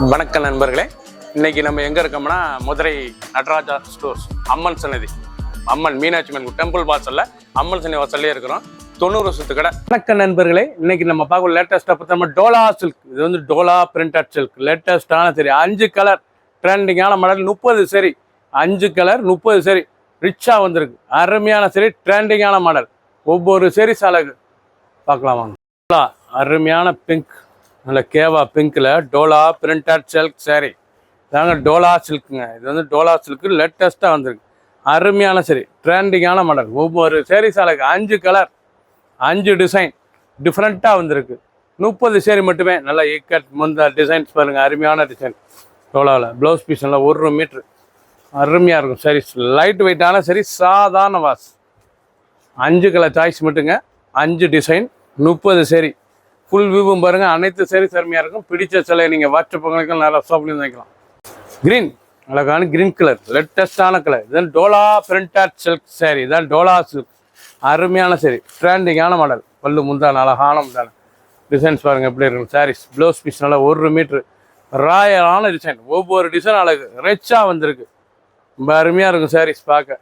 வணக்கம் நண்பர்களே, இன்னைக்கு நம்ம எங்க இருக்கோம்னா மதுரை நடராஜா ஸ்டோர்ஸ் அம்மன் சன்னதி, அம்மன் மீனாட்சி அம்மன் டெம்பிள் வாசல்ல அம்மன் சன்னதி வாசல்லே இருக்கிறோம். 90 வருஷத்து கடை. வணக்கம் நண்பர்களே, இன்னைக்கு நம்ம பார்க்க லேட்டஸ்டா பார்த்தா நம்ம டோலா சில்க். இது வந்து டோலா பிரிண்டட் சில்க், லேட்டஸ்டான சரி 5 கலர் ட்ரெண்டிங்கான மாடல், 30 சரி 5 கலர் 30 சரி ரிச்சா வந்திருக்கு. அருமையான சரி ட்ரெண்டிங்கான மாடல். ஒவ்வொரு சரி அழகு பார்க்கலாம் வாங்க. அருமையான பிங்க், நல்ல கேவா பிங்க்ல டோலா பிரிண்டட் சில்க் சாரி தாங்க. டோலா சில்க்குங்க. இது வந்து டோலா சில்க்கு லேட்டஸ்ட்டாக வந்திருக்கு. அருமையான சரி ட்ரெண்டிங்கான மாடல். ஒவ்வொரு சேரீ சாலைக்கு 5 கலர் 5 டிசைன் டிஃப்ரெண்ட்டாக வந்திருக்கு. 30 சேரீ மட்டுமே. நல்லா இக்கட் முந்த டிசைன்ஸ் பாருங்கள், அருமையான டிசைன். டோலாவில் ப்ளவுஸ் பீஸ் நல்லா 1 மீட்ரு அருமையாக இருக்கும். சரி லைட் வெயிட்டான சரி சாதாரண வாஸ். 5 கலர் சாய்ஸ் மட்டுங்க, 5 டிசைன் 30 சேரீ. ஃபுல் வியூவும் பாருங்கள், அனைத்து சேரீ அருமையாக இருக்கும். பிடிச்ச சிலை நீங்கள் வாட்ஸ்அப் பண்ணிக்கலாம், நிறைய ஷாப்லேயும் வாங்கிக்கலாம். க்ரீன், அழகான க்ரீன் கலர், லேட்டஸ்டான கலர். இதுதான் டோலா பிரிண்டட் சில்க் சாரி. இதுதான் டோலா சில்க். அருமையான சரி ட்ரெண்டிங்கான மாடல். பல்லு முந்தான அழகான முந்தான டிசைன்ஸ் பாருங்கள் எப்படி இருக்கும். சாரீஸ் ப்ளவுஸ் பீஸ் நல்லா 1 மீட்ரு ராயலான டிசைன். ஒவ்வொரு டிசைன் அழகு ரிச்சாக வந்திருக்கு. ரொம்ப அருமையாக இருக்கும் சாரீஸ் பார்க்க.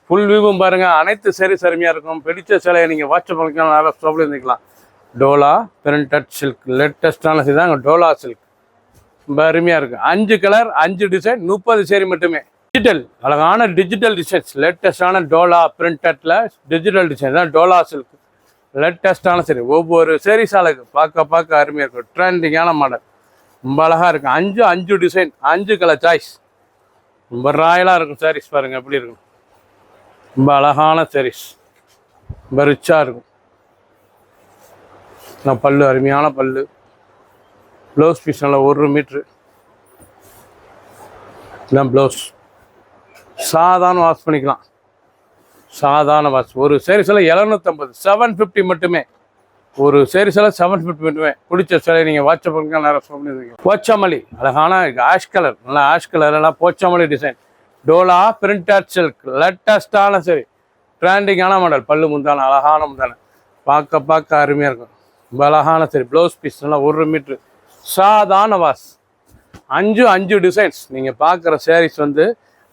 ஃபுல் வியூவும் பாருங்கள், அனைத்து சாரீஸ் அருமையாக இருக்கும். பிடிச்ச சிலையை நீங்கள் வாட்ஸ்அப் பண்ணிக்கலாம், நிறைய ஷாப்லேயும் இருந்துக்கலாம். டோலா பிரிண்டட் சில்க் லேட்டஸ்டான தாங்க டோலா சில்க். ரொம்ப அருமையாக இருக்குது. 5 கலர் 5 டிசைன் 30 சேரீ மட்டுமே. டிஜிட்டல் அழகான டிஜிட்டல் டிசைன்ஸ், லேட்டஸ்டான டோலா பிரிண்டட்ல டிஜிட்டல் டிசைன் தான் டோலா சில்க். லேட்டஸ்டான சரி ஒவ்வொரு சேரீஸ் அழகு பார்க்க அருமையாக இருக்கும். ட்ரெண்டிங்கான மாடல், ரொம்ப அழகாக இருக்கும். 5 டிசைன் 5 கலர் சாய்ஸ். ரொம்ப ராயலாக இருக்கும் சாரீஸ் பாருங்கள் எப்படி இருக்கும். ரொம்ப அழகான சாரீஸ், ரொம்ப ரிச்சாக இருக்கும். பல்லு அருமையான பல்லு. ப்ளவுஸ் பீஸ் நல்லா 1 மீட்ரு. இதான் ப்ளவுஸ். சாதாரண வாஷ் பண்ணிக்கலாம், சாதாரண வாஷ். ஒரு சேரீஸில் 750 750 மட்டுமே. ஒரு சேரீஸில் 750 மட்டுமே. பிடிச்ச சிலை நீங்கள் வாட்ஸ்அப் பண்ணிக்கலாம், நிறைய சொல்லியிருக்கீங்க. போச்சமல்லி அழகான ஆஷ் கலர், நல்லா ஆஷ் கலர் எல்லாம் Pochampally design. Dola printed silk லேட்டஸ்டான சரி ட்ரெண்டிங்கான மாடல். பல்லு முந்தான அழகான முந்தான பார்க்க அருமையாக இருக்கும். ரொம்ப அழகான சரி ப்ளவுஸ் பீஸ் நல்லா 1 மீட்ரு சாதாரண வாஸ். 5 டிசைன்ஸ் நீங்கள் பார்க்குற சாரீஸ் வந்து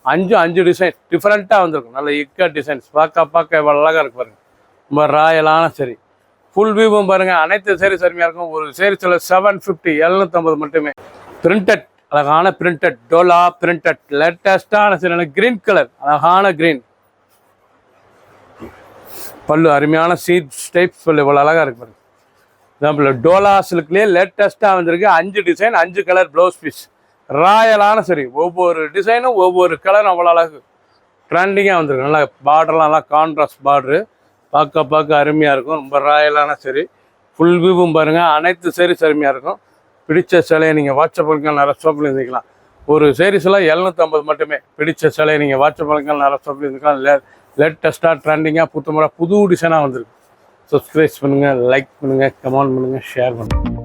5 டிசைன் டிஃப்ரெண்ட்டாக வந்திருக்கும். நல்ல இக்கட் டிசைன்ஸ் பார்க்க எவ்வளோ அழகாக இருக்கு பாருங்கள். ரொம்ப ராயலான சரி. ஃபுல் வியூவும் பாருங்கள், அனைத்து சாரீஸ் அருமையாக இருக்கும். ஒரு சாரீஸில் 750 750 மட்டுமே. பிரிண்டட் அழகான பிரிண்டட் டோலா பிரிண்டட் லேட்டஸ்டான சரி கிரீன் கலர், அழகான கிரீன். பல்லு அருமையான சீட் டைப்ஸ் பல்லு இவ்வளோ அழகாக இருக்கு பாருங்க. டோலா சில்க்லேயே லேட்டஸ்ட்டாக வந்திருக்கு. 5 டிசைன் 5 கலர் ப்ளவுஸ் பீஸ் ராயலான சரி. ஒவ்வொரு டிசைனும் ஒவ்வொரு கலரும் அவ்வளோ அழகு ட்ரெண்டிங்காக வந்திருக்கு. நல்லா பார்டர்லாம் நல்லா கான்ட்ராஸ்ட் பார்டரு பார்க்க அருமையாக இருக்கும். ரொம்ப ராயலான சரி. ஃபுல் வியூவும் பாருங்கள், அனைத்து சாரீஸ் அருமையாக இருக்கும். பிடிச்ச சிலையை நீங்கள் வாட்ஸ்அப் பண்ணிக்கலாம், நிறைய ஷாப்பில் இருந்துக்கலாம். ஒரு சாரீஸில் 750 மட்டுமே. பிடிச்ச சிலையை நீங்கள் வாட்ஸ்அப் பண்ணிக்கலாம், நிறைய ஷாப்பில் இருந்துக்கலாம். லேட்டஸ்ட்டாக ட்ரெண்டிங்காக புது டிசைனாக வந்திருக்கு. சப்ஸ்கிரைப் பண்ணுங்கள், லைக் பண்ணுங்கள், கமெண்ட் பண்ணுங்கள், ஷேர் பண்ணுங்கள்.